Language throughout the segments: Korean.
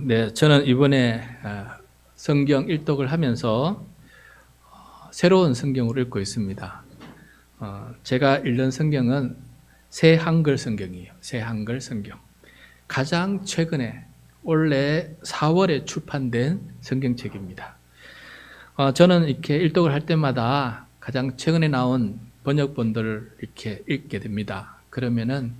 네, 저는 이번에 성경 일독을 하면서 새로운 성경을 읽고 있습니다. 제가 읽는 성경은 새 한글 성경이에요. 새 한글 성경. 가장 최근에 올해 4월에 출판된 성경책입니다. 저는 이렇게 일독을 할 때마다 가장 최근에 나온 번역본들을 이렇게 읽게 됩니다. 그러면은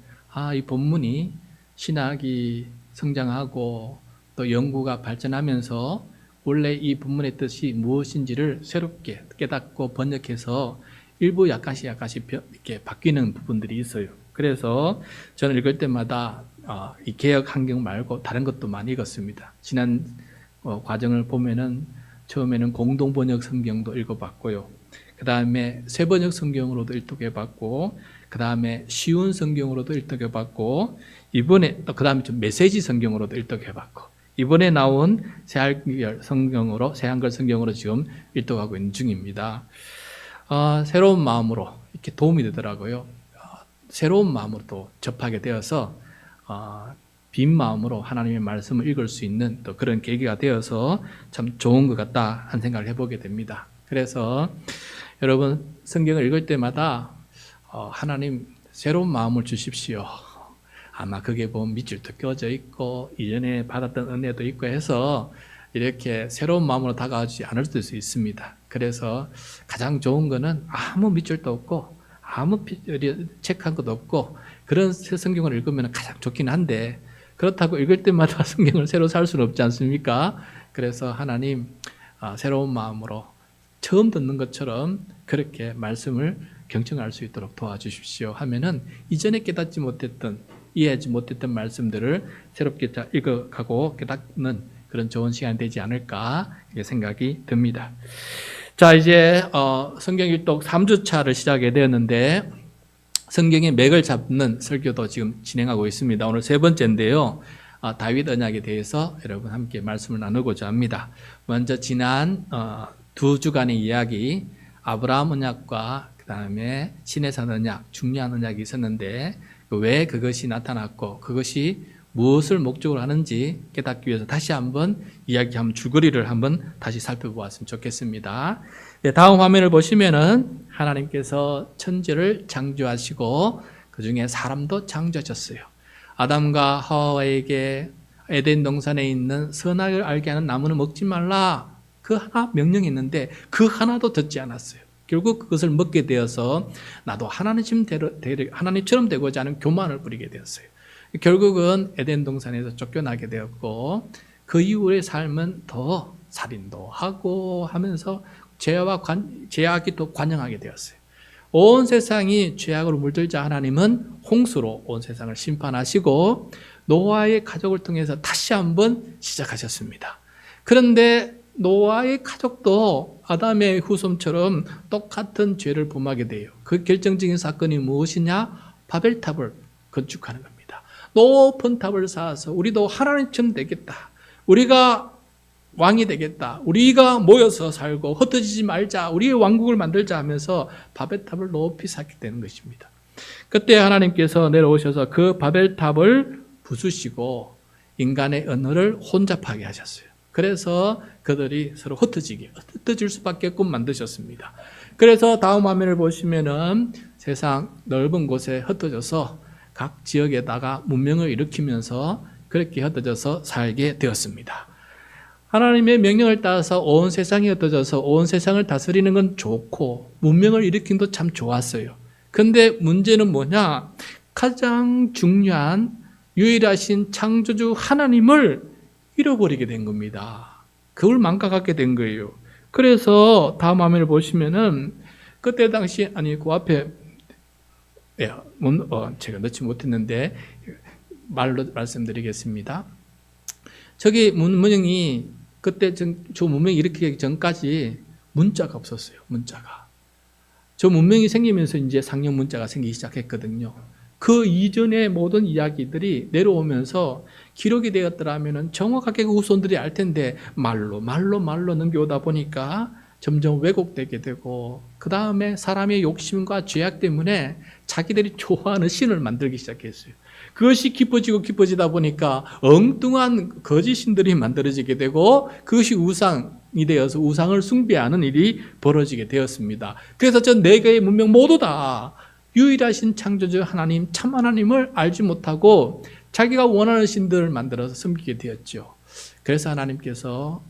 이 본문이 신학이 성장하고 또 연구가 발전하면서 원래 이 본문의 뜻이 무엇인지를 새롭게 깨닫고 번역해서 일부 약간씩 이렇게 바뀌는 부분들이 있어요. 그래서 저는 읽을 때마다 이 개역 한경 말고 다른 것도 많이 읽었습니다. 지난 과정을 보면은 처음에는 공동 번역 성경도 읽어봤고요. 그 다음에 새 번역 성경으로도 일독해봤고, 그 다음에 쉬운 성경으로도 일독해봤고, 이번에 그 다음에 좀 메시지 성경으로도 일독해봤고, 이번에 나온 새 한글 성경으로 지금 일독하고 있는 중입니다. 새로운 마음으로 이렇게 도움이 되더라고요. 새로운 마음으로 또 접하게 되어서 빈 마음으로 하나님의 말씀을 읽을 수 있는 또 그런 계기가 되어서 참 좋은 것 같다 한 생각을 해보게 됩니다. 그래서 여러분 성경을 읽을 때마다 하나님 새로운 마음을 주십시오. 아마 그게 보면 밑줄도 껴져 있고 이전에 받았던 은혜도 있고 해서 이렇게 새로운 마음으로 다가오지 않을 수 있습니다. 그래서 가장 좋은 거는 아무 밑줄도 없고 아무 체크한 것도 없고 그런 성경을 읽으면 가장 좋긴 한데 그렇다고 읽을 때마다 성경을 새로 살 수는 없지 않습니까? 그래서 하나님 새로운 마음으로 처음 듣는 것처럼 그렇게 말씀을 경청할 수 있도록 도와주십시오 하면은 이전에 깨닫지 못했던 이해하지 못했던 말씀들을 새롭게 읽어가고 깨닫는 그런 좋은 시간이 되지 않을까 생각이 듭니다. 자, 이제 성경 일독 3주차를 시작하게 되었는데 성경의 맥을 잡는 설교도 지금 진행하고 있습니다. 오늘 세 번째인데요. 다윗 언약에 대해서 여러분 함께 말씀을 나누고자 합니다. 먼저 지난 2주간의 이야기, 아브라함 언약과 그 다음에 시내산 언약, 중요한 언약이 있었는데 왜 그것이 나타났고 그것이 무엇을 목적으로 하는지 깨닫기 위해서 다시 한번 이야기하면 줄거리를 한번 다시 살펴보았으면 좋겠습니다. 네, 다음 화면을 보시면은 하나님께서 천지를 창조하시고 그 중에 사람도 창조하셨어요. 아담과 하와에게 에덴 동산에 있는 선악을 알게 하는 나무는 먹지 말라 그 하나 명령했는데 그 하나도 듣지 않았어요. 결국 그것을 먹게 되어서 나도 하나님처럼 되고자 하는 교만을 부리게 되었어요. 결국은 에덴 동산에서 쫓겨나게 되었고 그 이후의 삶은 더 살인도 하고 하면서 죄악이 또 관영하게 되었어요. 온 세상이 죄악으로 물들자 하나님은 홍수로 온 세상을 심판하시고 노아의 가족을 통해서 다시 한번 시작하셨습니다. 그런데 노아의 가족도 아담의 후손처럼 똑같은 죄를 범하게 돼요. 그 결정적인 사건이 무엇이냐? 바벨탑을 건축하는 겁니다. 높은 탑을 쌓아서 우리도 하나님처럼 되겠다. 우리가 왕이 되겠다. 우리가 모여서 살고 흩어지지 말자. 우리의 왕국을 만들자 하면서 바벨탑을 높이 쌓게 되는 것입니다. 그때 하나님께서 내려오셔서 그 바벨탑을 부수시고 인간의 언어를 혼잡하게 하셨어요. 그래서 그들이 서로 흩어질 수밖에 없게 만드셨습니다. 그래서 다음 화면을 보시면은 세상 넓은 곳에 흩어져서 각 지역에다가 문명을 일으키면서 그렇게 흩어져서 살게 되었습니다. 하나님의 명령을 따라서 온 세상이 흩어져서 온 세상을 다스리는 건 좋고 문명을 일으킨 것도 참 좋았어요. 그런데 문제는 뭐냐? 가장 중요한 유일하신 창조주 하나님을 잃어버리게 된 겁니다. 그걸 망각하게 된 거예요. 그래서 다음 화면을 보시면은 그때 당시 그 앞에 제가 넣지 못했는데 말로 말씀드리겠습니다. 저기 문명이 그때 저 문명이 일으키기 전까지 문자가 없었어요. 문자가. 저 문명이 생기면서 이제 상형 문자가 생기기 시작했거든요. 그 이전의 모든 이야기들이 내려오면서 기록이 되었더라면 정확하게 그 후손들이 알 텐데 말로 넘겨오다 보니까 점점 왜곡되게 되고 그 다음에 사람의 욕심과 죄악 때문에 자기들이 좋아하는 신을 만들기 시작했어요. 그것이 깊어지다 보니까 엉뚱한 거짓 신들이 만들어지게 되고 그것이 우상이 되어서 우상을 숭배하는 일이 벌어지게 되었습니다. 그래서 전 네 개의 문명 모두 다 유일하신 창조주 하나님, 참 하나님을 알지 못하고 자기가 원하는 신들을 만들어서 섬기게 되었죠. 그래서 하나님께서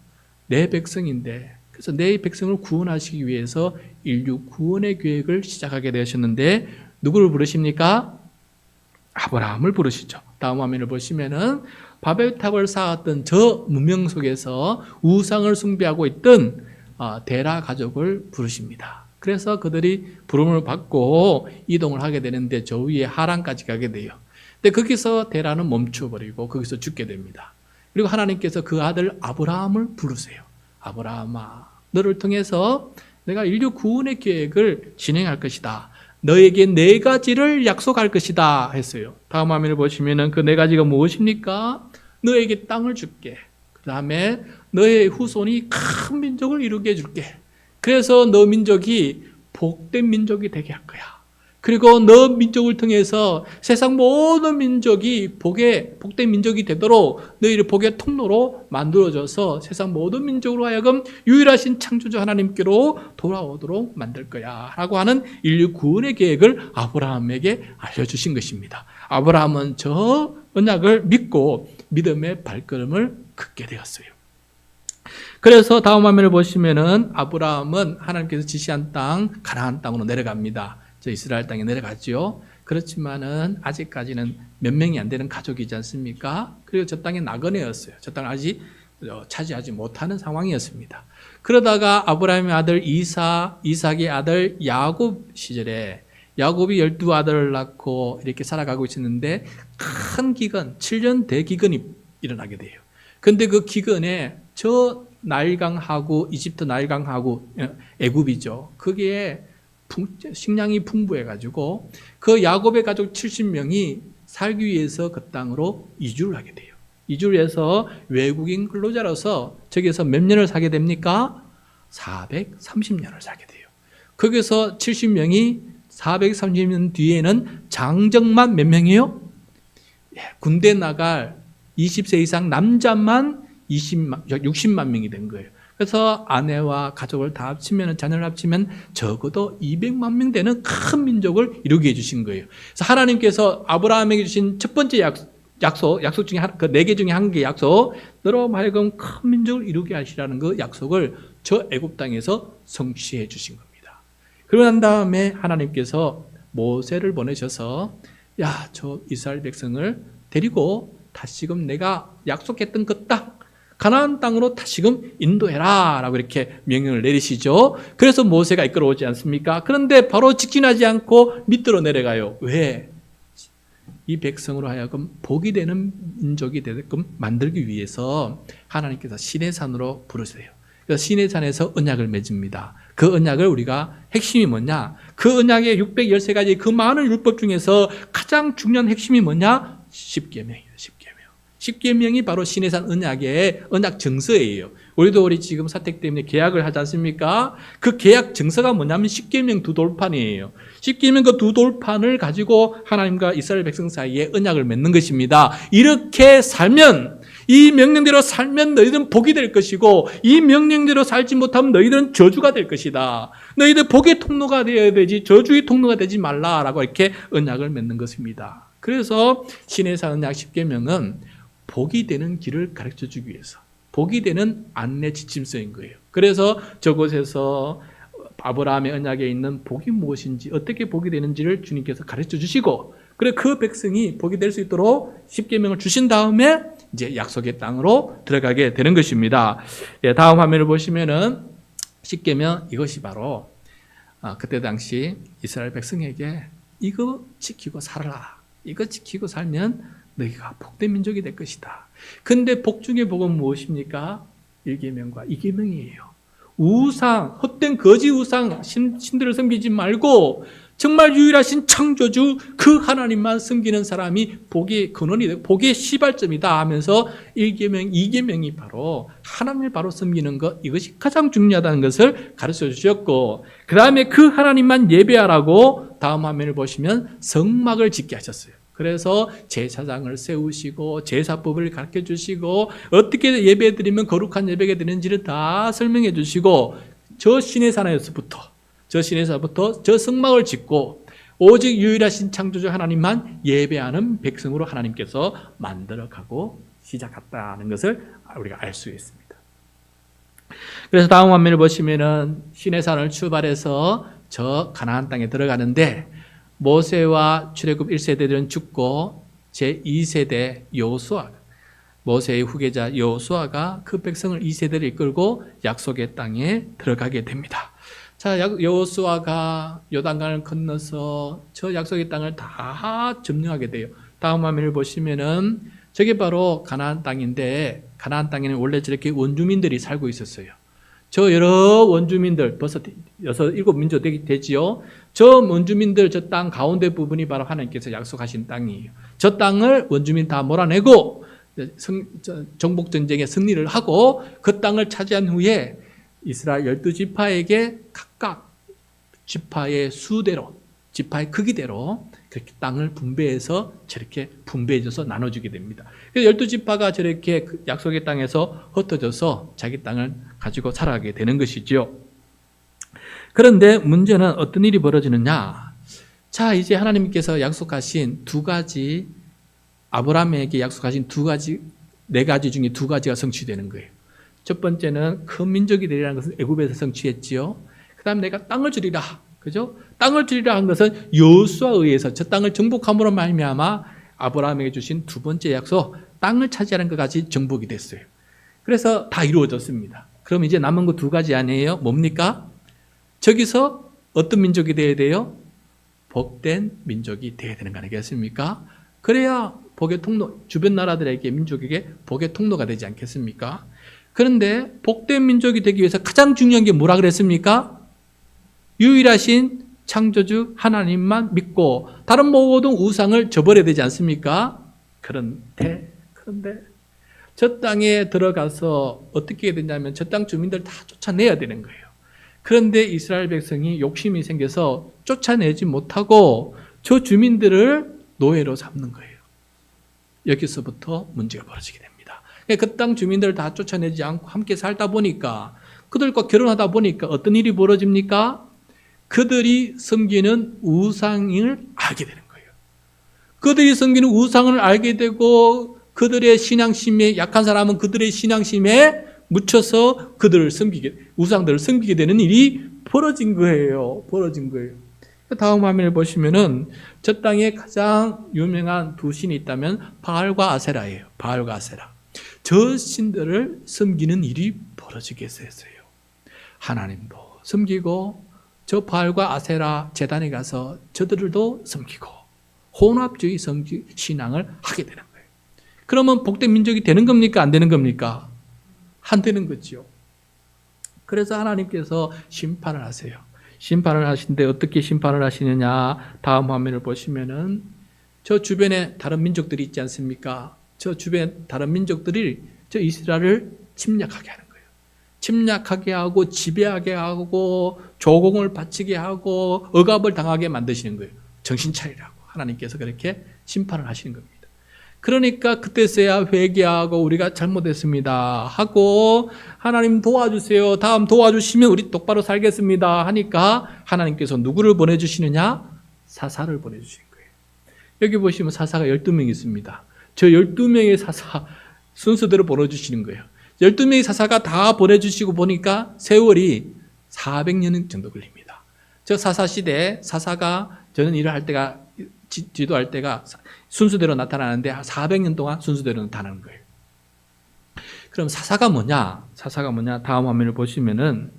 내 백성인데, 그래서 내 백성을 구원하시기 위해서 인류 구원의 계획을 시작하게 되셨는데 누구를 부르십니까? 아브라함을 부르시죠. 다음 화면을 보시면은 바벨탑을 쌓았던 저 문명 속에서 우상을 숭배하고 있던 데라 가족을 부르십니다. 그래서 그들이 부름을 받고 이동을 하게 되는데 저 위에 하란까지 가게 돼요. 근데 거기서 데라는 멈춰버리고 거기서 죽게 됩니다. 그리고 하나님께서 그 아들 아브라함을 부르세요. 아브라함아, 너를 통해서 내가 인류 구원의 계획을 진행할 것이다. 너에게 네 가지를 약속할 것이다 했어요. 다음 화면을 보시면은 그 네 가지가 무엇입니까? 너에게 땅을 줄게. 그 다음에 너의 후손이 큰 민족을 이루게 해줄게. 그래서 너 민족이 복된 민족이 되게 할 거야. 그리고 너 민족을 통해서 세상 모든 민족이 복된 민족이 되도록 너희를 복의 통로로 만들어줘서 세상 모든 민족으로 하여금 유일하신 창조주 하나님께로 돌아오도록 만들 거야 라고 하는 인류 구원의 계획을 아브라함에게 알려주신 것입니다. 아브라함은 저 언약을 믿고 믿음의 발걸음을 긋게 되었어요. 그래서 다음 화면을 보시면은 아브라함은 하나님께서 지시한 땅 가나안 땅으로 내려갑니다. 저 이스라엘 땅에 내려갔죠. 그렇지만은 아직까지는 몇 명이 안 되는 가족이지 않습니까? 그리고 저 땅에 나그네였어요. 저 땅을 아직 차지하지 못하는 상황이었습니다. 그러다가 아브라함의 아들 이삭의 아들 야곱 시절에 야곱이 12아들을 낳고 이렇게 살아가고 있었는데 큰 기근, 7년 대기근이 일어나게 돼요. 근데 그 기근에 저 나일강하고 이집트 나일강하고 애굽이죠. 거기에 식량이 풍부해가지고 그 야곱의 가족 70명이 살기 위해서 그 땅으로 이주를 하게 돼요. 이주를 해서 외국인 근로자로서 저기서 몇 년을 살게 됩니까? 430년을 살게 돼요. 거기서 70명이 430년 뒤에는 장정만 몇 명이에요? 군대 나갈 20세 이상 남자만 60만 명이 된 거예요. 그래서 아내와 가족을 다 합치면, 자녀를 합치면 적어도 200만 명 되는 큰 민족을 이루게 해주신 거예요. 그래서 하나님께서 아브라함에게 주신 첫 번째 약속 중에 그 4개 중에 한 개 약속, 너로 하여금 큰 민족을 이루게 하시라는 그 약속을 저 애굽 땅에서 성취해 주신 겁니다. 그러고 난 다음에 하나님께서 모세를 보내셔서 야, 저 이스라엘 백성을 데리고 다시금 내가 약속했던 그 땅, 가나안 땅으로 다시금 인도해라 라고 이렇게 명령을 내리시죠. 그래서 모세가 이끌어오지 않습니까? 그런데 바로 직진하지 않고 밑으로 내려가요. 왜? 이 백성으로 하여금 복이 되는 민족이 되게끔 만들기 위해서 하나님께서 시내산으로 부르세요. 그래서 시내산에서 언약을 맺습니다. 그 언약을 우리가 핵심이 뭐냐? 그 언약의 613가지 그 많은 율법 중에서 가장 중요한 핵심이 뭐냐? 10계명이에요. 10계명이 바로 시내산 언약의 언약 정서예요. 우리 지금 사택 때문에 계약을 하지 않습니까? 그 계약 정서가 뭐냐면 10계명 두 돌판이에요. 10계명 그 두 돌판을 가지고 하나님과 이스라엘 백성 사이에 언약을 맺는 것입니다. 이렇게 살면, 이 명령대로 살면 너희들은 복이 될 것이고, 이 명령대로 살지 못하면 너희들은 저주가 될 것이다. 너희들 복의 통로가 되어야 되지 저주의 통로가 되지 말라라고 이렇게 언약을 맺는 것입니다. 그래서 시내산 언약 10계명은 복이 되는 길을 가르쳐 주기 위해서, 복이 되는 안내 지침서인 거예요. 그래서 저곳에서 아브라함의 언약에 있는 복이 무엇인지, 어떻게 복이 되는지를 주님께서 가르쳐 주시고, 그래 그 백성이 복이 될 수 있도록 10계명을 주신 다음에 이제 약속의 땅으로 들어가게 되는 것입니다. 예, 다음 화면을 보시면은 10계명, 이것이 바로 그때 당시 이스라엘 백성에게 이거 지키고 살아라, 이거 지키고 살면 너희가 복된 민족이 될 것이다. 근데 복 중의 복은 무엇입니까? 1계명과 2계명이에요. 우상, 헛된 거짓 우상, 신들을 섬기지 말고 정말 유일하신 창조주 그 하나님만 섬기는 사람이 복의 근원이 되고 복의 시발점이다 하면서 1계명, 2계명이 바로 하나님을 바로 섬기는 것, 이것이 가장 중요하다는 것을 가르쳐 주셨고, 그 다음에 그 하나님만 예배하라고 다음 화면을 보시면 성막을 짓게 하셨어요. 그래서 제사장을 세우시고 제사법을 가르쳐 주시고 어떻게 예배 드리면 거룩한 예배가 되는지를 다 설명해 주시고, 저 시내산에서부터 저 성막을 짓고 오직 유일하신 창조주 하나님만 예배하는 백성으로 하나님께서 만들어가고 시작했다는 것을 우리가 알 수 있습니다. 그래서 다음 화면을 보시면은 시내산을 출발해서 저 가나안 땅에 들어가는데, 모세와 출애굽 1세대들은 죽고 제2세대 여호수아, 모세의 후계자 여호수아가 그 백성을 2세대를 이끌고 약속의 땅에 들어가게 됩니다. 자, 여호수아가 요단강을 건너서 저 약속의 땅을 다 점령하게 돼요. 다음 화면을 보시면은 저게 바로 가나안 땅인데, 가나안 땅에는 원래 저렇게 원주민들이 살고 있었어요. 저 여러 원주민들, 벌써 6, 7민족 되지요. 저 원주민들, 저 땅 가운데 부분이 바로 하나님께서 약속하신 땅이에요. 저 땅을 원주민 다 몰아내고 정복전쟁에 승리를 하고 그 땅을 차지한 후에 이스라엘 12지파에게 각각 지파의 수대로, 지파의 크기대로 그렇게 땅을 분배해서 저렇게 분배해줘서 나눠주게 됩니다. 그래서 12지파가 저렇게 약속의 땅에서 흩어져서 자기 땅을 가지고 살아가게 되는 것이죠. 그런데 문제는 어떤 일이 벌어지느냐? 자, 이제 하나님께서 약속하신 두 가지, 아브라함에게 약속하신 네 가지 중에 두 가지가 성취되는 거예요. 첫 번째는 큰 민족이 되리라는 것은 애굽에서 성취했지요. 그 다음에 내가 땅을 주리라. 그죠? 땅을 주리라 한 것은 여호수아에 의해서 저 땅을 정복함으로 말미암아 아브라함에게 주신 두 번째 약속, 땅을 차지하는 것까지 정복이 됐어요. 그래서 다 이루어졌습니다. 그럼 이제 남은 거 두 가지 아니에요? 뭡니까? 저기서 어떤 민족이 되어야 돼요? 복된 민족이 되어야 되는 거 아니겠습니까? 그래야 복의 통로, 주변 나라들에게, 민족에게 복의 통로가 되지 않겠습니까? 그런데 복된 민족이 되기 위해서 가장 중요한 게 뭐라 그랬습니까? 유일하신 창조주 하나님만 믿고 다른 모든 우상을 저버려야 되지 않습니까? 그런데 저 땅에 들어가서 어떻게 되냐면 저 땅 주민들 다 쫓아내야 되는 거예요. 그런데 이스라엘 백성이 욕심이 생겨서 쫓아내지 못하고 저 주민들을 노예로 삼는 거예요. 여기서부터 문제가 벌어지게 됩니다. 그 땅 주민들을 다 쫓아내지 않고 함께 살다 보니까, 그들과 결혼하다 보니까 어떤 일이 벌어집니까? 그들이 섬기는 우상을 알게 되는 거예요. 그들이 섬기는 우상을 알게 되고 그들의 신앙심에, 약한 사람은 그들의 신앙심에 묻혀서 우상들을 섬기게 되는 일이 벌어진 거예요. 다음 화면을 보시면은 저 땅에 가장 유명한 두 신이 있다면 바알과 아세라예요. 바알과 아세라. 저 신들을 섬기는 일이 벌어지게 됐어요. 하나님도 섬기고 저 바알과 아세라 제단에 가서 저들도 섬기고 혼합주의 신앙을 하게 되는 거예요. 그러면 복된 민족이 되는 겁니까? 안 되는 겁니까? 안 되는 거죠. 그래서 하나님께서 심판을 하세요. 심판을 하시는데 어떻게 심판을 하시느냐? 다음 화면을 보시면은 저 주변에 다른 민족들이 있지 않습니까? 저 주변 다른 민족들이 저 이스라엘을 침략하게 하는 거예요. 침략하게 하고 지배하게 하고 조공을 바치게 하고 억압을 당하게 만드시는 거예요. 정신 차리라고 하나님께서 그렇게 심판을 하시는 겁니다. 그러니까 그때서야 회개하고 우리가 잘못했습니다 하고 하나님 도와주세요. 다음 도와주시면 우리 똑바로 살겠습니다 하니까 하나님께서 누구를 보내주시느냐? 사사를 보내주시는 거예요. 여기 보시면 사사가 12명 있습니다. 저 12명의 사사 순서대로 보내주시는 거예요. 12명의 사사가 다 보내주시고 보니까 세월이 400년 정도 걸립니다. 저 사사 시대 사사가 저는 일을 할 때가 지도할 때가 순서대로 나타나는데 400년 동안 순서대로 나타나는 거예요. 그럼 사사가 뭐냐? 다음 화면을 보시면은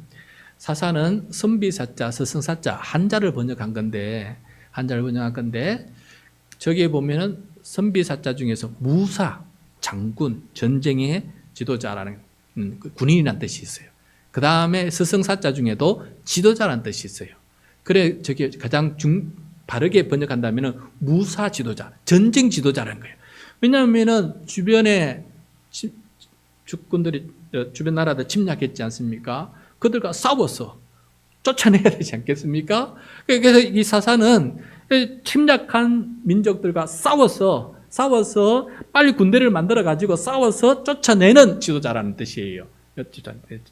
사사는 선비사자, 서성사자 한자를 번역한 건데 저기에 보면은 선비사자 중에서 무사, 장군, 전쟁의 지도자라는 군인이라는 뜻이 있어요. 그 다음에 서성사자 중에도 지도자라는 뜻이 있어요. 그래 저게 가장 바르게 번역한다면 무사 지도자, 전쟁 지도자라는 거예요. 왜냐하면 주변에 주권들이 주변 나라들 침략했지 않습니까? 그들과 싸워서 쫓아내야 되지 않겠습니까? 그래서 이 사사는 침략한 민족들과 싸워서 빨리 군대를 만들어 가지고 싸워서 쫓아내는 지도자라는 뜻이에요.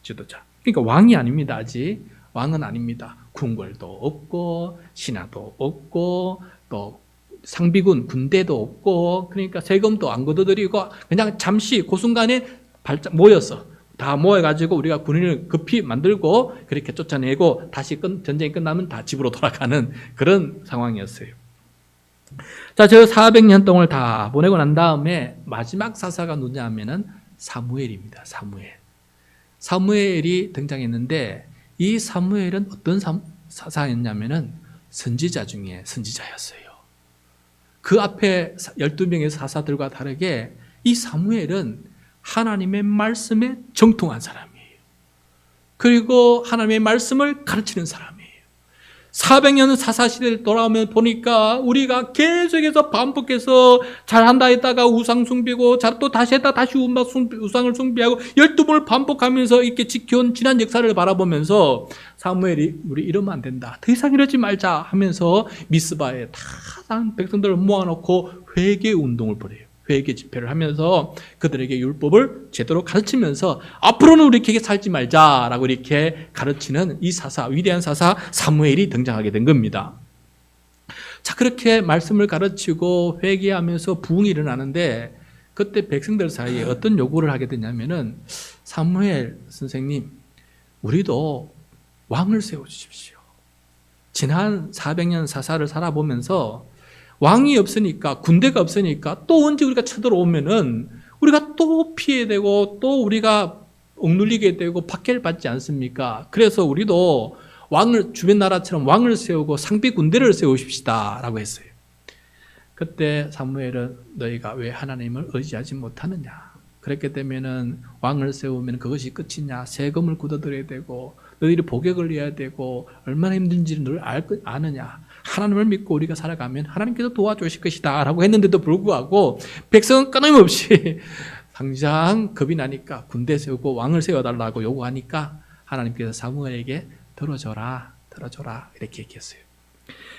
지도자. 그러니까 왕이 아닙니다. 아직 왕은 아닙니다. 궁궐도 없고 신하도 없고 또 상비군 군대도 없고, 그러니까 세금도 안 걷어들이고 그냥 잠시 그 순간에 모여서 다 모여가지고 우리가 군인을 급히 만들고 그렇게 쫓아내고 다시 전쟁이 끝나면 다 집으로 돌아가는 그런 상황이었어요. 자, 저 400년 동안을 다 보내고 난 다음에 마지막 사사가 누구냐 하면은 사무엘입니다. 사무엘이 등장했는데 이 사무엘은 어떤 사사였냐면은 선지자 중에 선지자였어요. 그 앞에 12명의 사사들과 다르게 이 사무엘은 하나님의 말씀에 정통한 사람이에요. 그리고 하나님의 말씀을 가르치는 사람이에요. 400년 사사시대를 돌아오면 보니까 우리가 계속해서 반복해서 잘한다 했다가 우상 숭배고 또 다시 했다 다시 우상을 숭배하고 12번을 반복하면서 이렇게 지켜온 지난 역사를 바라보면서 사무엘이 우리 이러면 안 된다, 더 이상 이러지 말자 하면서 미스바에 다 백성들을 모아놓고 회개 운동을 벌여요. 회개 집회를 하면서 그들에게 율법을 제대로 가르치면서 앞으로는 우리 이렇게 살지 말자라고 이렇게 가르치는 이 사사, 위대한 사사 사무엘이 등장하게 된 겁니다. 자, 그렇게 말씀을 가르치고 회개하면서 부흥이 일어나는데 그때 백성들 사이에 어떤 요구를 하게 되냐면은 사무엘 선생님, 우리도 왕을 세워주십시오. 지난 400년 사사를 살아보면서 왕이 없으니까, 군대가 없으니까 또 언제 우리가 쳐들어오면은 우리가 또 피해되고 또 우리가 억눌리게 되고 박해를 받지 않습니까? 그래서 우리도 주변 나라처럼 왕을 세우고 상비 군대를 세우십시다 라고 했어요. 그때 사무엘은 너희가 왜 하나님을 의지하지 못하느냐? 그렇게 되면은 왕을 세우면 그것이 끝이냐? 세금을 걷어들여야 되고 너희들이 복에 걸려야 되고 얼마나 힘든지를 늘 아느냐? 하나님을 믿고 우리가 살아가면 하나님께서 도와주실 것이다 라고 했는데도 불구하고 백성은 끊임없이 당장 겁이 나니까 군대 세우고 왕을 세워달라고 요구하니까 하나님께서 사무엘에게 들어줘라 이렇게 얘기했어요.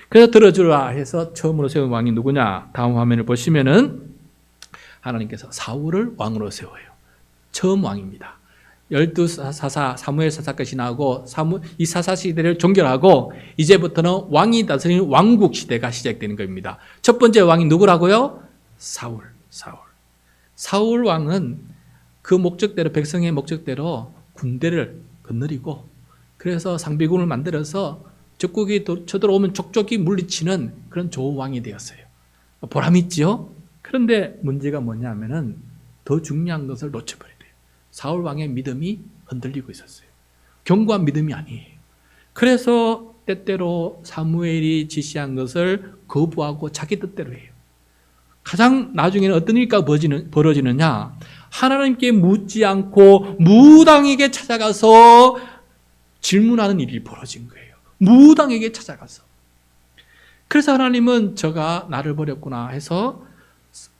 그래서 들어주라 해서 처음으로 세운 왕이 누구냐? 다음 화면을 보시면은 하나님께서 사울을 왕으로 세워요. 처음 왕입니다. 12사사 사무엘 사사까지 지나고 이 사사 시대를 종결하고 이제부터는 왕이 다스리는 왕국 시대가 시작되는 겁니다. 첫 번째 왕이 누구라고요? 사울 왕은 그 목적대로, 백성의 목적대로 군대를 거느리고 그래서 상비군을 만들어서 적국이 쳐들어오면 족족이 물리치는 그런 좋은 왕이 되었어요. 보람 있죠? 그런데 문제가 뭐냐면은 더 중요한 것을 놓쳐버려요. 사울 왕의 믿음이 흔들리고 있었어요. 견고한 믿음이 아니에요. 그래서 때때로 사무엘이 지시한 것을 거부하고 자기 뜻대로 해요. 가장 나중에는 어떤 일이 벌어지느냐? 하나님께 묻지 않고 무당에게 찾아가서 질문하는 일이 벌어진 거예요. 무당에게 찾아가서. 그래서 하나님은 저가 나를 버렸구나 해서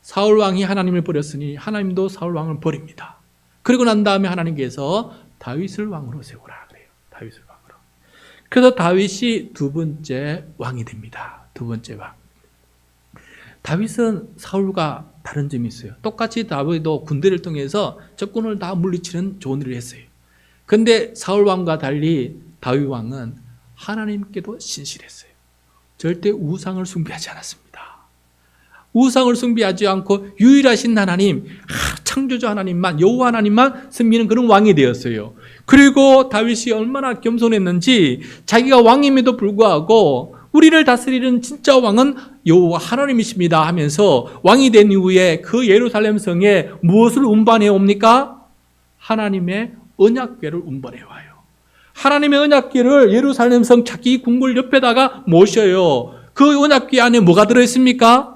사울 왕이 하나님을 버렸으니 하나님도 사울 왕을 버립니다. 그리고 난 다음에 하나님께서 다윗을 왕으로 세우라 그래요. 다윗을 왕으로. 그래서 다윗이 두 번째 왕이 됩니다. 두 번째 왕. 다윗은 사울과 다른 점이 있어요. 똑같이 다윗도 군대를 통해서 적군을 다 물리치는 좋은 일을 했어요. 그런데 사울 왕과 달리 다윗 왕은 하나님께도 신실했어요. 절대 우상을 숭배하지 않았습니다. 우상을 숭배하지 않고 유일하신 하나님, 창조주 하나님만, 여호와 하나님만 섬기는 그런 왕이 되었어요. 그리고 다윗이 얼마나 겸손했는지 자기가 왕임에도 불구하고 우리를 다스리는 진짜 왕은 여호와 하나님이십니다 하면서 왕이 된 이후에 그 예루살렘 성에 무엇을 운반해 옵니까? 하나님의 언약궤를 운반해 와요. 하나님의 언약궤를 예루살렘 성 자기 궁궐 옆에다가 모셔요. 그 언약궤 안에 뭐가 들어있습니까?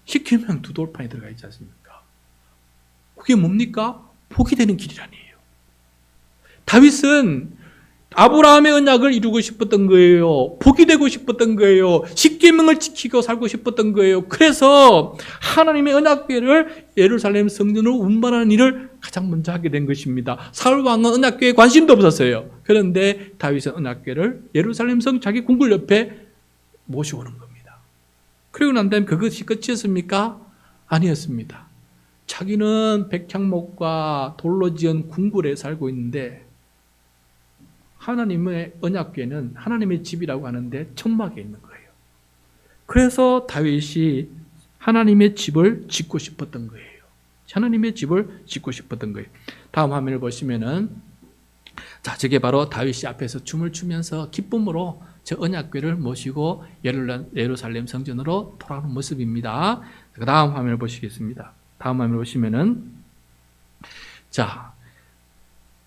십계명 두 돌판이 들어가 있지 않습니까? 그게 뭡니까? 복이 되는 길이라니에요. 다윗은 아브라함의 언약을 이루고 싶었던 거예요. 복이 되고 싶었던 거예요. 십계명을 지키고 살고 싶었던 거예요. 그래서 하나님의 언약궤를 예루살렘 성전으로 운반하는 일을 가장 먼저 하게 된 것입니다. 사울 왕은 언약궤에 관심도 없었어요. 그런데 다윗은 언약궤를 예루살렘 성 자기 궁궐 옆에 모셔오는 겁니다. 그리고 난 다음에 그것이 끝이었습니까? 아니었습니다. 자기는 백향목과 돌로 지은 궁궐에 살고 있는데 하나님의 언약궤는 하나님의 집이라고 하는데 천막에 있는 거예요. 그래서 다윗이 하나님의 집을 짓고 싶었던 거예요. 하나님의 집을 짓고 싶었던 거예요. 다음 화면을 보시면은, 자, 저게 바로 다윗이 앞에서 춤을 추면서 기쁨으로 저 언약궤를 모시고 예루살렘 성전으로 돌아오는 모습입니다. 그 다음 화면을 보시겠습니다. 다음 화면을 보시면은, 자,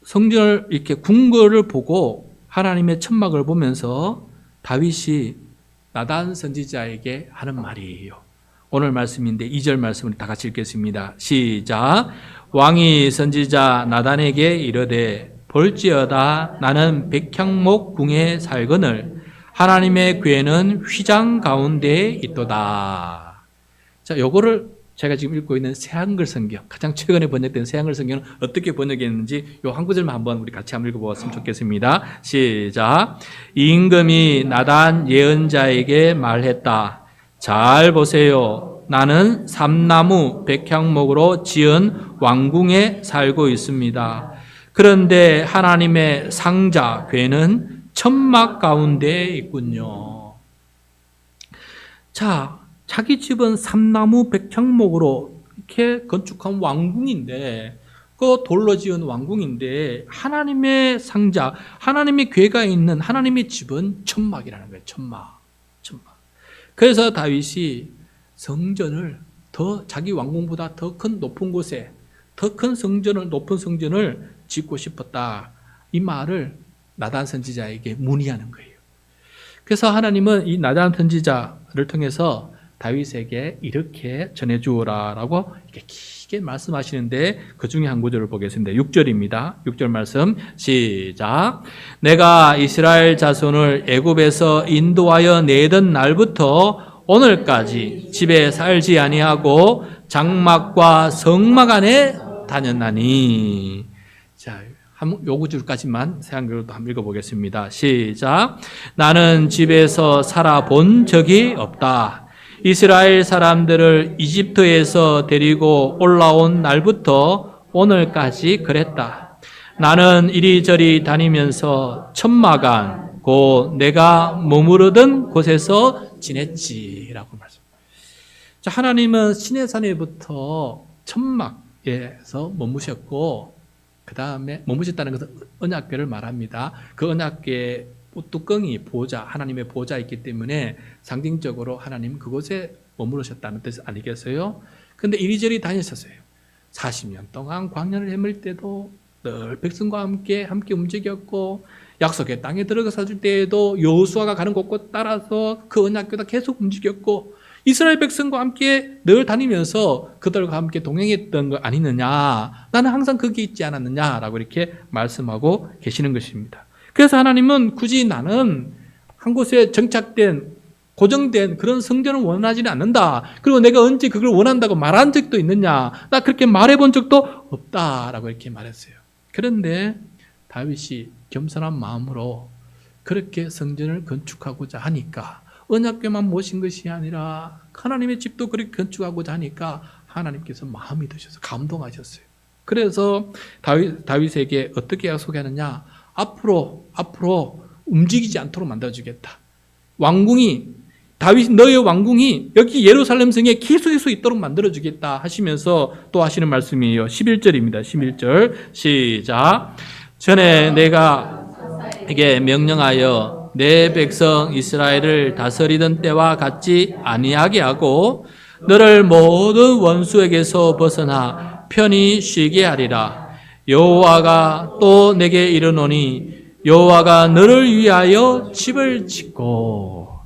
성전을 이렇게 궁궐을 보고 하나님의 천막을 보면서 다윗이 나단 선지자에게 하는 말이에요. 오늘 말씀인데 2절 말씀을 다 같이 읽겠습니다. 시작. 왕이 선지자 나단에게 이르되 볼지어다 나는 백향목 궁에 살거늘 하나님의 궤는 휘장 가운데에 있도다. 자, 요거를 제가 지금 읽고 있는 새한글 성경, 가장 최근에 번역된 새한글 성경은 어떻게 번역했는지 요 한 구절만 한번 우리 같이 한번 읽어보았으면 좋겠습니다. 시작. 임금이 나단 예언자에게 말했다. 잘 보세요. 나는 삼나무 백향목으로 지은 왕궁에 살고 있습니다. 그런데 하나님의 상자 궤는 천막 가운데에 있군요. 자, 자기 집은 삼나무 백향목으로 이렇게 건축한 왕궁인데, 그 돌로 지은 왕궁인데, 하나님의 상자, 하나님의 궤가 있는 하나님의 집은 천막이라는 거예요. 천막. 그래서 다윗이 성전을 자기 왕궁보다 더 큰 높은 곳에, 더 큰 성전을, 높은 성전을 짓고 싶었다. 이 말을 나단 선지자에게 문의하는 거예요. 그래서 하나님은 이 나단 선지자를 통해서 다윗에게 이렇게 전해주어라라고 이렇게 길게 말씀하시는데 그 중에 한 구절을 보겠습니다. 6절입니다. 6절 말씀 시작. 내가 이스라엘 자손을 애굽에서 인도하여 내던 날부터 오늘까지 집에 살지 아니하고 장막과 성막 안에 다녔나니. 자, 요 구절까지만 새한글로 한번 읽어보겠습니다. 시작. 나는 집에서 살아본 적이 없다. 이스라엘 사람들을 이집트에서 데리고 올라온 날부터 오늘까지 그랬다. 나는 이리저리 다니면서 천마간 곧 내가 머무르던 곳에서 지냈지라고 말씀. 자, 하나님은 시내산에부터 천막에서 머무셨고 그 다음에 머무셨다는 것은 언약궤를 말합니다. 그 언약궤 뚜껑이 보좌, 하나님의 보좌 있기 때문에 상징적으로 하나님 그곳에 머무르셨다는 뜻 아니겠어요? 근데 이리저리 다녔었어요. 40년 동안 광야를 헤맬 때도 늘 백성과 함께 움직였고, 약속의 땅에 들어가서 줄 때에도 여호수아가 가는 곳곳 따라서 그 언약궤가 계속 움직였고, 이스라엘 백성과 함께 늘 다니면서 그들과 함께 동행했던 거 아니느냐, 나는 항상 거기 있지 않았느냐라고 이렇게 말씀하고 계시는 것입니다. 그래서 하나님은 굳이 나는 한 곳에 정착된, 고정된 그런 성전을 원하지는 않는다. 그리고 내가 언제 그걸 원한다고 말한 적도 있느냐? 나 그렇게 말해본 적도 없다라고 이렇게 말했어요. 그런데 다윗이 겸손한 마음으로 그렇게 성전을 건축하고자 하니까, 언약궤만 모신 것이 아니라 하나님의 집도 그렇게 건축하고자 하니까 하나님께서 마음이 드셔서 감동하셨어요. 그래서 다윗에게 어떻게 약속하느냐? 앞으로 움직이지 않도록 만들어주겠다. 너의 왕궁이 여기 예루살렘 성에 계속해서 있도록 만들어주겠다 하시면서 또 하시는 말씀이에요. 11절입니다. 11절 시작. 전에 내가 에게 명령하여 내 백성 이스라엘을 다스리던 때와 같지 아니하게 하고 너를 모든 원수에게서 벗어나 편히 쉬게 하리라. 여호와가 또 내게 이르노니 여호와가 너를 위하여 집을 짓고.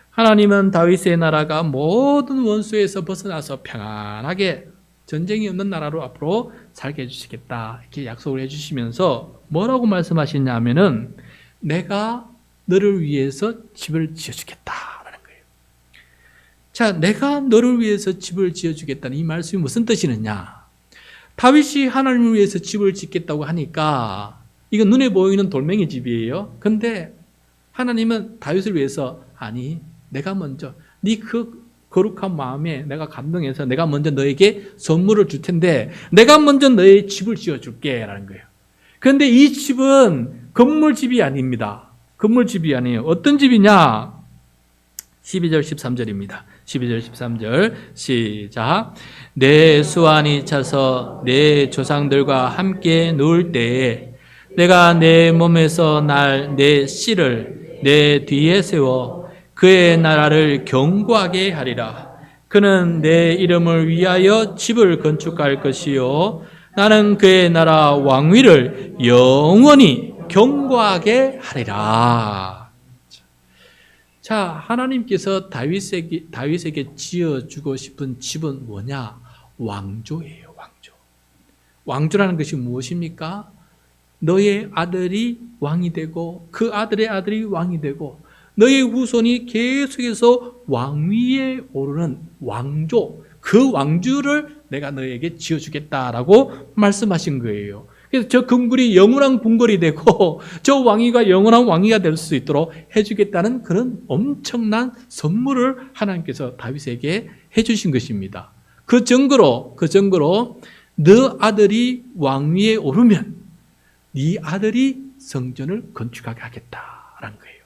하나님은 다윗의 나라가 모든 원수에서 벗어나서 평안하게 전쟁이 없는 나라로 앞으로 살게 해주시겠다. 이렇게 약속을 해주시면서 뭐라고 말씀하시냐면은 내가 너를 위해서 집을 지어주겠다라는 거예요. 자, 내가 너를 위해서 집을 지어주겠다는 이 말씀이 무슨 뜻이느냐? 다윗이 하나님을 위해서 집을 짓겠다고 하니까 이건 눈에 보이는 돌멩이 집이에요. 근데 하나님은 다윗을 위해서 아니 내가 먼저 네 그 거룩한 마음에 내가 감동해서 내가 먼저 너에게 선물을 줄 텐데 내가 먼저 너의 집을 지어줄게 라는 거예요. 그런데 이 집은 건물집이 아닙니다. 건물집이 아니에요. 어떤 집이냐? 12절 13절입니다. 12절 13절 시작. 내 수완이 차서 내 조상들과 함께 누울 때에 내가 내 몸에서 날 내 씨를 내 뒤에 세워 그의 나라를 견고하게 하리라. 그는 내 이름을 위하여 집을 건축할 것이요 나는 그의 나라 왕위를 영원히 견고하게 하리라. 자, 하나님께서 다윗에게 지어주고 싶은 집은 뭐냐? 왕조예요, 왕조. 왕조라는 것이 무엇입니까? 너의 아들이 왕이 되고 그 아들의 아들이 왕이 되고 너의 후손이 계속해서 왕위에 오르는 왕조, 그 왕조를 내가 너에게 지어주겠다라고 말씀하신 거예요. 그래서 저 궁궐이 영원한 궁궐이 되고 저 왕위가 영원한 왕위가 될 수 있도록 해주겠다는 그런 엄청난 선물을 하나님께서 다윗에게 해주신 것입니다. 그 증거로 너 아들이 왕위에 오르면 네 아들이 성전을 건축하게 하겠다라는 거예요.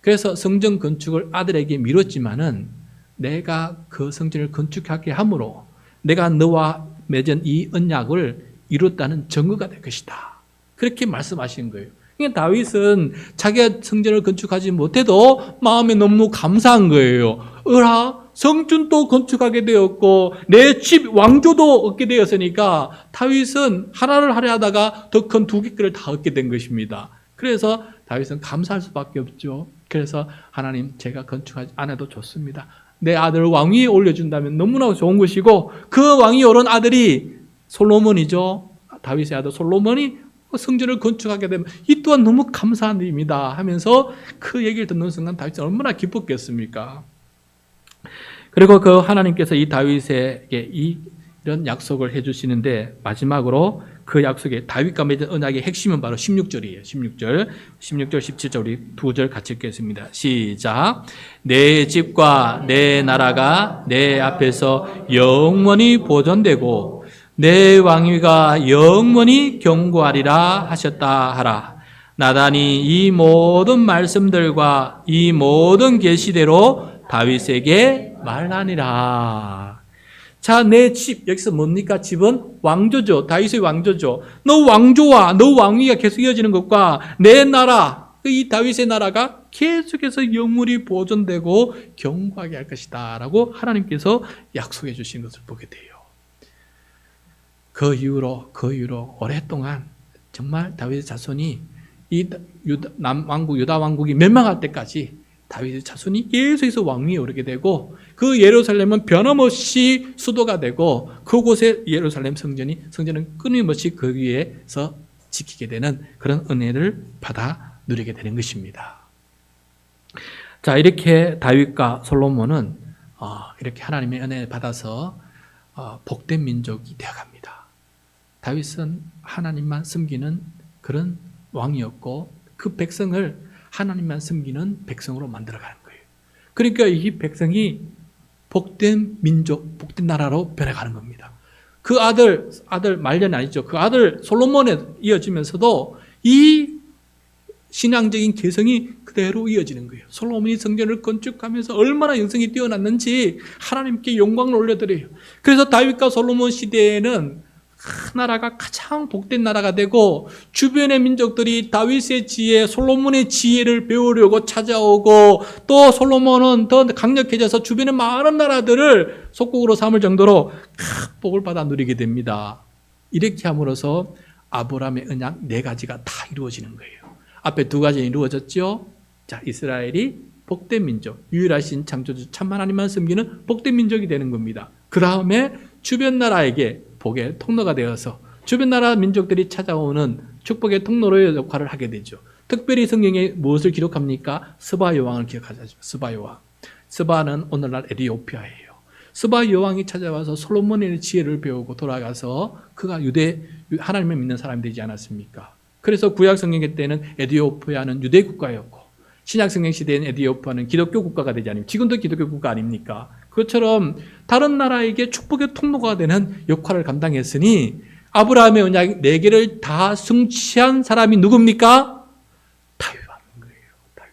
그래서 성전 건축을 아들에게 미뤘지만은 내가 그 성전을 건축하게 함으로 내가 너와 맺은 이 언약을 이뤘다는 증거가 될 것이다. 그렇게 말씀하신 거예요. 그러니까 다윗은 자기가 성전을 건축하지 못해도 마음에 너무 감사한 거예요. 성전도 건축하게 되었고 내 집 왕조도 얻게 되었으니까 다윗은 하나를 하려 하다가 더 큰 두 개를 다 얻게 된 것입니다. 그래서 다윗은 감사할 수밖에 없죠. 그래서 하나님 제가 건축하지 않아도 좋습니다. 내 아들을 왕위에 올려준다면 너무나 좋은 것이고 그 왕위에 오른 아들이 솔로몬이죠. 다윗의 아들 솔로몬이 성전을 건축하게 되면 이 또한 너무 감사한 일입니다 하면서 그 얘기를 듣는 순간 다윗은 얼마나 기뻤겠습니까? 그리고 그 하나님께서 이 다윗에게 이런 약속을 해주시는데 마지막으로 그 약속에 다윗과 맺은 언약의 핵심은 바로 16절이에요. 16절, 17절 우리 두 절 같이 읽겠습니다. 시작. 내 집과 내 나라가 내 앞에서 영원히 보존되고 내 왕위가 영원히 견고하리라 하셨다 하라. 나단이 이 모든 말씀들과 이 모든 계시대로 다윗에게 말하니라. 자, 내 집, 여기서 뭡니까? 집은 왕조죠. 다윗의 왕조죠. 너 왕조와 너 왕위가 계속 이어지는 것과 내 나라, 이 다윗의 나라가 계속해서 영원히 보존되고 견고하게 할 것이다 라고 하나님께서 약속해 주신 것을 보게 돼요. 그 이후로 오랫동안 정말 다윗의 자손이 이 남왕국 유다 왕국이 멸망할 때까지 다윗의 자손이 계속해서 왕위에 오르게 되고 그 예루살렘은 변함없이 수도가 되고 그곳에 예루살렘 성전은 끊임없이 그 위에서 지키게 되는 그런 은혜를 받아 누리게 되는 것입니다. 자, 이렇게 다윗과 솔로몬은 이렇게 하나님의 은혜를 받아서 복된 민족이 되어갑니다. 다윗은 하나님만 섬기는 그런 왕이었고 그 백성을 하나님만 섬기는 백성으로 만들어가는 거예요. 그러니까 이 백성이 복된 민족, 복된 나라로 변해가는 겁니다. 그 아들 말년 아니죠. 그 아들 솔로몬에 이어지면서도 이 신앙적인 개성이 그대로 이어지는 거예요. 솔로몬이 성전을 건축하면서 얼마나 영성이 뛰어났는지 하나님께 영광을 올려드려요. 그래서 다윗과 솔로몬 시대에는 그 나라가 가장 복된 나라가 되고 주변의 민족들이 다윗의 지혜, 솔로몬의 지혜를 배우려고 찾아오고 또 솔로몬은 더 강력해져서 주변의 많은 나라들을 속국으로 삼을 정도로 큰 복을 받아 누리게 됩니다. 이렇게 함으로써 아브라함의 언약 4가지가 다 이루어지는 거예요. 앞에 2가지는 이루어졌죠. 자, 이스라엘이 복된 민족, 유일하신 창조주 참 하나님만 섬기는 복된 민족이 되는 겁니다. 그 다음에 주변 나라에게 복의 통로가 되어서 주변 나라 민족들이 찾아오는 축복의 통로의 역할을 하게 되죠. 특별히 성경에 무엇을 기록합니까? 스바 여왕을 기억하죠. 스바 여왕. 스바는 오늘날 에티오피아예요. 스바 여왕이 찾아와서 솔로몬의 지혜를 배우고 돌아가서 그가 하나님을 믿는 사람이 되지 않았습니까? 그래서 구약 성경 때는 에티오피아는 유대 국가였고 신약 성경 시대에는 에티오피아는 기독교 국가가 되지 않습니까? 지금도 기독교 국가 아닙니까? 그것처럼 다른 나라에게 축복의 통로가 되는 역할을 감당했으니 아브라함의 언약 4개를 다 성취한 사람이 누굽니까? 다윗인 거예요. 다윗.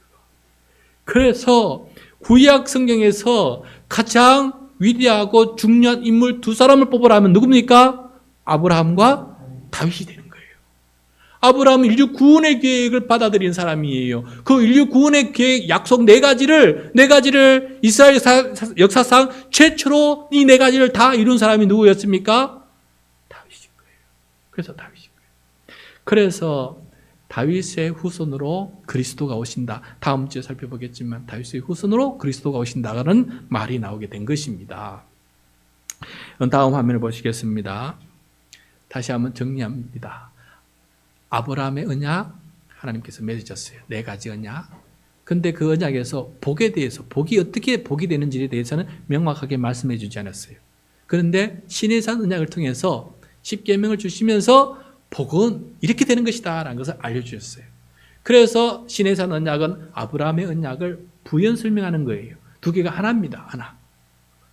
그래서 구약 성경에서 가장 위대하고 중요한 인물 2사람을 뽑으라면 누굽니까? 아브라함과 다윗이 되는 거예요. 아브라함은 인류 구원의 계획을 받아들인 사람이에요. 그 인류 구원의 계획 약속 4가지를 이스라엘 역사상 최초로 이 4가지를 다 이룬 사람이 누구였습니까? 다윗인 거예요. 그래서 다윗인 거예요. 그래서 다윗의 후손으로 그리스도가 오신다. 다음 주에 살펴보겠지만 다윗의 후손으로 그리스도가 오신다는 말이 나오게 된 것입니다. 다음 화면을 보시겠습니다. 다시 한번 정리합니다. 아브라함의 언약 하나님께서 맺으셨어요. 4가지 언약. 근데 그 언약에서 복에 대해서 복이 어떻게 복이 되는지에 대해서는 명확하게 말씀해 주지 않았어요. 그런데 시내산 언약을 통해서 10계명을 주시면서 복은 이렇게 되는 것이다 라는 것을 알려주셨어요. 그래서 시내산 언약은 아브라함의 언약을 부연 설명하는 거예요. 2개가 하나입니다. 하나.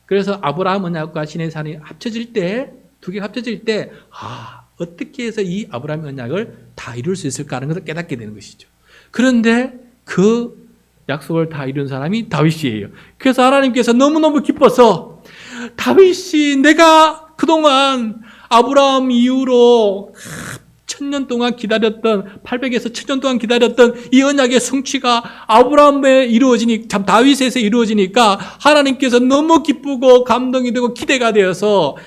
그래서 아브라함 언약과 시내산이 합쳐질 때 2개가 합쳐질 때 어떻게 해서 이 아브라함의 언약을 다 이룰 수 있을까 하는 것을 깨닫게 되는 것이죠. 그런데 그 약속을 다 이룬 사람이 다윗이에요. 그래서 하나님께서 너무너무 기뻐서 다윗이 내가 그동안 아브라함 이후로 1000년 동안 기다렸던 800에서 1000년 동안 기다렸던 이 언약의 성취가 아브라함에 참 다윗에서 이루어지니까 하나님께서 너무 기쁘고 감동이 되고 기대가 되어서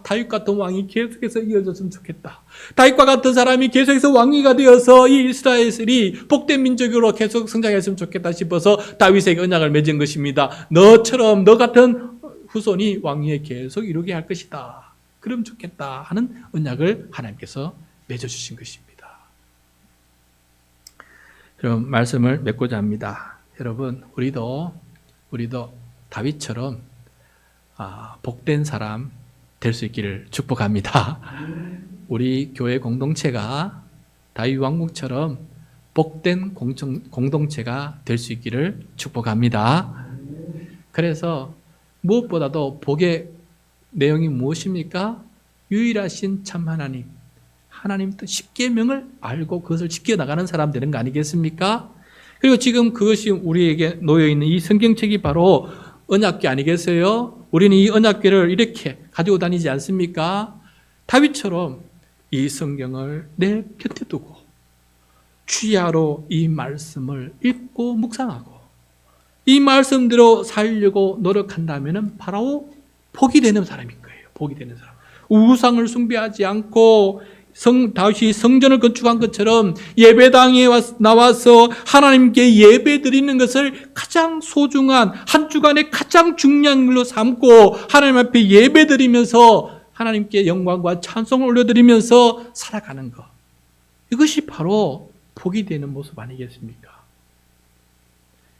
다윗 같은 왕이 계속해서 이어졌으면 좋겠다. 다윗과 같은 사람이 계속해서 왕위가 되어서 이 이스라엘이 복된 민족으로 계속 성장했으면 좋겠다 싶어서 다윗에게 언약을 맺은 것입니다. 너 같은 후손이 왕위에 계속 이루게 할 것이다. 그럼 좋겠다 하는 언약을 하나님께서 맺어주신 것입니다. 그럼 말씀을 맺고자 합니다. 여러분, 우리도 다윗처럼 복된 사람 될 수 있기를 축복합니다. 우리 교회 공동체가 다윗 왕국처럼 복된 공동체가 될 수 있기를 축복합니다. 그래서 무엇보다도 복의 내용이 무엇입니까? 유일하신 참 하나님 뜻 10계명을 알고 그것을 지켜나가는 사람 되는 거 아니겠습니까? 그리고 지금 그것이 우리에게 놓여있는 이 성경책이 바로 언약궤 아니겠어요? 우리는 이 언약궤를 이렇게 가지고 다니지 않습니까? 다윗처럼 이 성경을 내 곁에 두고 주야로 이 말씀을 읽고 묵상하고 이 말씀대로 살려고 노력한다면 바로 복이 되는 사람인 거예요. 복이 되는 사람. 우상을 숭배하지 않고 다윗이 성전을 건축한 것처럼 예배당에 나와서 하나님께 예배 드리는 것을 가장 소중한 한 주간의 가장 중요한 걸로 삼고 하나님 앞에 예배 드리면서 하나님께 영광과 찬송을 올려드리면서 살아가는 것. 이것이 바로 복이 되는 모습 아니겠습니까?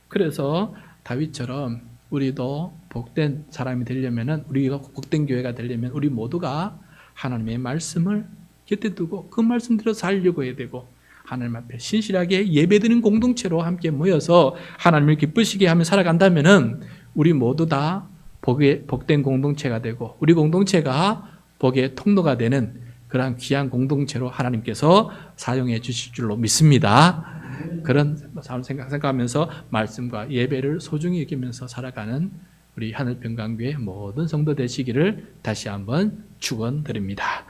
그래서 다윗처럼 우리도 복된 사람이 되려면, 우리가 복된 교회가 되려면 우리 모두가 하나님의 말씀을 곁에 두고 그 말씀대로 살려고 해야 되고 하나님 앞에 신실하게 예배드리는 공동체로 함께 모여서 하나님을 기쁘시게 하며 살아간다면 우리 모두 다 복된 공동체가 되고 우리 공동체가 복의 통로가 되는 그러한 귀한 공동체로 하나님께서 사용해 주실 줄로 믿습니다. 그런 삶을 생각하면서 말씀과 예배를 소중히 여기면서 살아가는 우리 하늘평강교회 모든 성도 되시기를 다시 한번 축원드립니다.